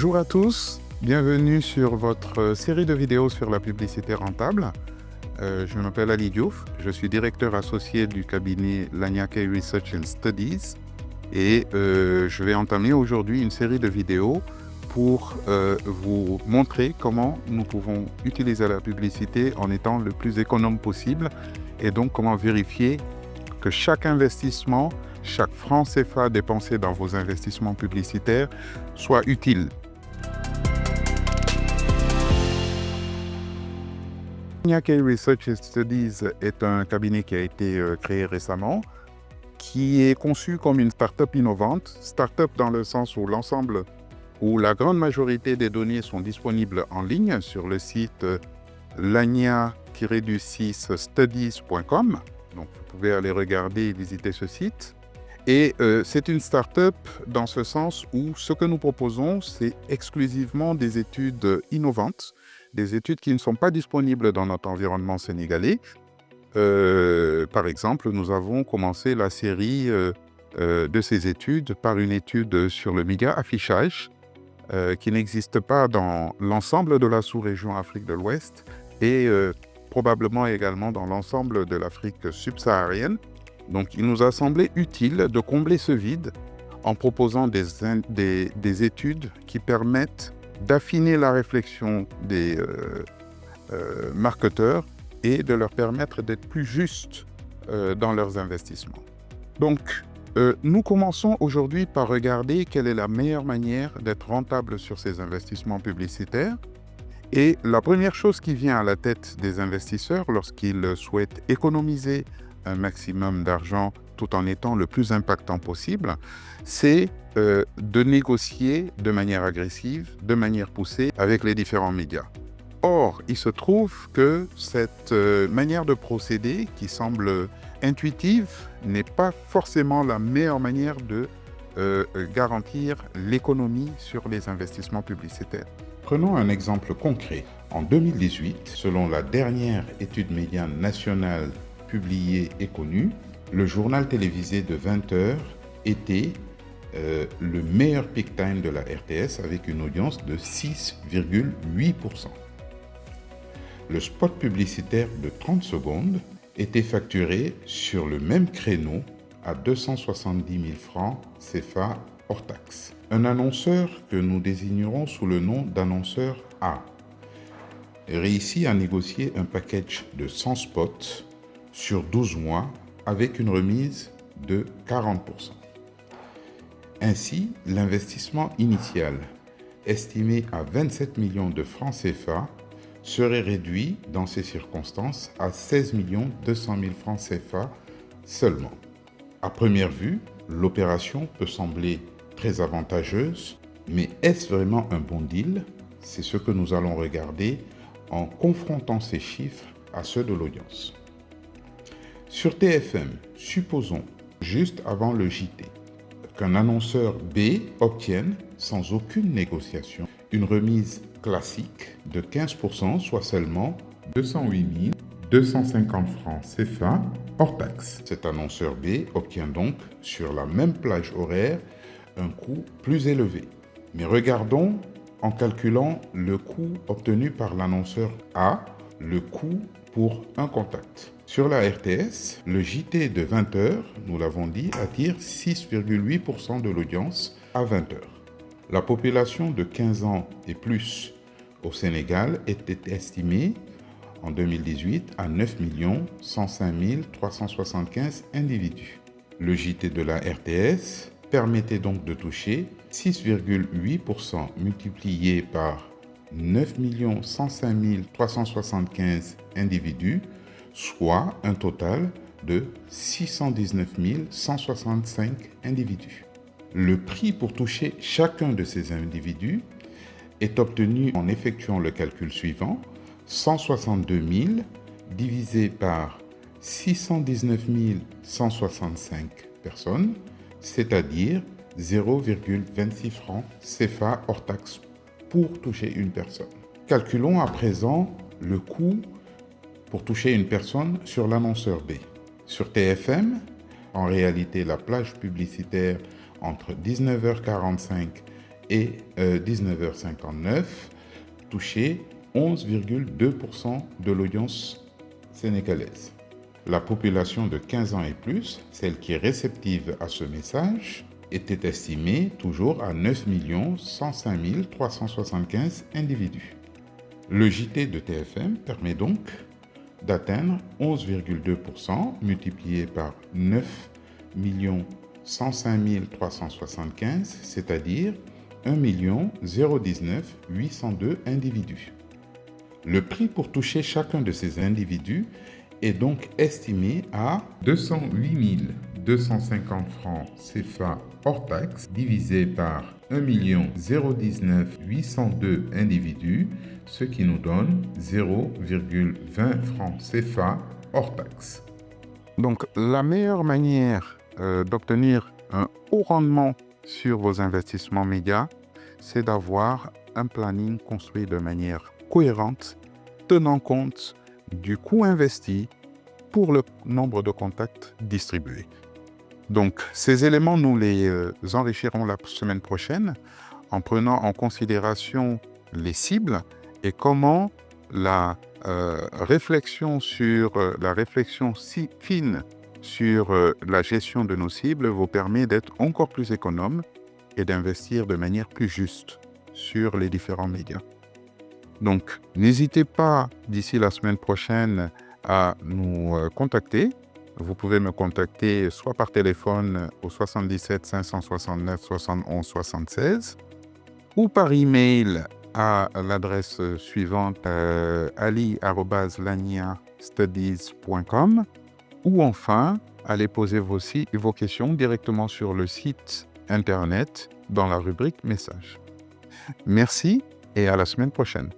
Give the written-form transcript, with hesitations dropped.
Bonjour à tous, bienvenue sur votre série de vidéos sur la publicité rentable. Je m'appelle Ali Diouf, je suis directeur associé du cabinet Lagna Kay Research and Studies et je vais entamer aujourd'hui une série de vidéos pour vous montrer comment nous pouvons utiliser la publicité en étant le plus économe possible et donc comment vérifier que chaque investissement, chaque franc CFA dépensé dans vos investissements publicitaires soit utile. Lagna Kay Research and Studies est un cabinet qui a été créé récemment, qui est conçu comme une start-up innovante, start-up dans le sens où la grande majorité des données sont disponibles en ligne sur le site lagna-studies.com. Donc, vous pouvez aller regarder et visiter ce site. Et c'est une start-up dans ce sens où ce que nous proposons, c'est exclusivement des études innovantes, des études qui ne sont pas disponibles dans notre environnement sénégalais. Par exemple, nous avons commencé la série de ces études par une étude sur le média affichage qui n'existe pas dans l'ensemble de la sous-région Afrique de l'Ouest et probablement également dans l'ensemble de l'Afrique subsaharienne. Donc, il nous a semblé utile de combler ce vide en proposant des études qui permettent d'affiner la réflexion des marketeurs et de leur permettre d'être plus justes dans leurs investissements. Donc, nous commençons aujourd'hui par regarder quelle est la meilleure manière d'être rentable sur ces investissements publicitaires. Et la première chose qui vient à la tête des investisseurs lorsqu'ils souhaitent économiser un maximum d'argent tout en étant le plus impactant possible, c'est de négocier de manière agressive, de manière poussée avec les différents médias. Or, il se trouve que cette manière de procéder, qui semble intuitive, n'est pas forcément la meilleure manière de garantir l'économie sur les investissements publicitaires. Prenons un exemple concret. En 2018, selon la dernière étude médiane nationale publiée et connue, le journal télévisé de 20 heures était le meilleur peak time de la RTS avec une audience de 6,8%. Le spot publicitaire de 30 secondes était facturé sur le même créneau à 270 000 francs CFA hors taxe. Un annonceur que nous désignerons sous le nom d'annonceur A réussit à négocier un package de 100 spots sur 12 mois avec une remise de 40%. Ainsi, l'investissement initial, estimé à 27 millions de francs CFA, serait réduit dans ces circonstances à 16 200 000 francs CFA seulement. À première vue, l'opération peut sembler très avantageuse, mais est-ce vraiment un bon deal? C'est ce que nous allons regarder en confrontant ces chiffres à ceux de l'audience. Sur TFM, supposons, juste avant le JT, qu'un annonceur B obtienne, sans aucune négociation, une remise classique de 15%, soit seulement 208 250 francs CFA hors taxe. Cet annonceur B obtient donc, sur la même plage horaire, un coût plus élevé. Mais regardons en calculant le coût obtenu par l'annonceur A, le coût pour un contact. Sur la RTS, le JT de 20 heures, nous l'avons dit, attire 6,8% de l'audience à 20 heures. La population de 15 ans et plus au Sénégal était estimée en 2018 à 9 105 375 individus. Le JT de la RTS permettait donc de toucher 6,8% multiplié par 9 105 375 individus, soit un total de 619 165 individus. Le prix pour toucher chacun de ces individus est obtenu en effectuant le calcul suivant: 162 000 divisé par 619 165 personnes, c'est-à-dire 0,26 francs CFA hors taxe pour toucher une personne. Calculons à présent le coût pour toucher une personne sur l'annonceur B. Sur TFM, en réalité, la plage publicitaire entre 19h45 et 19h59, touché 11,2% de l'audience sénégalaise. La population de 15 ans et plus, celle qui est réceptive à ce message, était estimée toujours à 9 105 375 individus. Le JT de TFM permet donc d'atteindre 11,2% multiplié par 9 105 375, c'est-à-dire 1 019 802 individus. Le prix pour toucher chacun de ces individus est donc estimé à 208 250 francs CFA hors taxe divisé par 1 019 802 individus, ce qui nous donne 0,20 francs CFA hors taxe. Donc, la meilleure manière d'obtenir un haut rendement sur vos investissements médias, c'est d'avoir un planning construit de manière cohérente, tenant compte du coût investi pour le nombre de contacts distribués. Donc, ces éléments, nous les enrichirons la semaine prochaine en prenant en considération les cibles et comment la réflexion si fine sur la gestion de nos cibles vous permet d'être encore plus économe et d'investir de manière plus juste sur les différents médias. Donc, n'hésitez pas d'ici la semaine prochaine à nous contacter. Vous pouvez me contacter soit par téléphone au 77 569 71 76 ou par email à l'adresse suivante ali@laniastudies.com ou enfin allez poser vos questions directement sur le site internet dans la rubrique messages. Merci et à la semaine prochaine.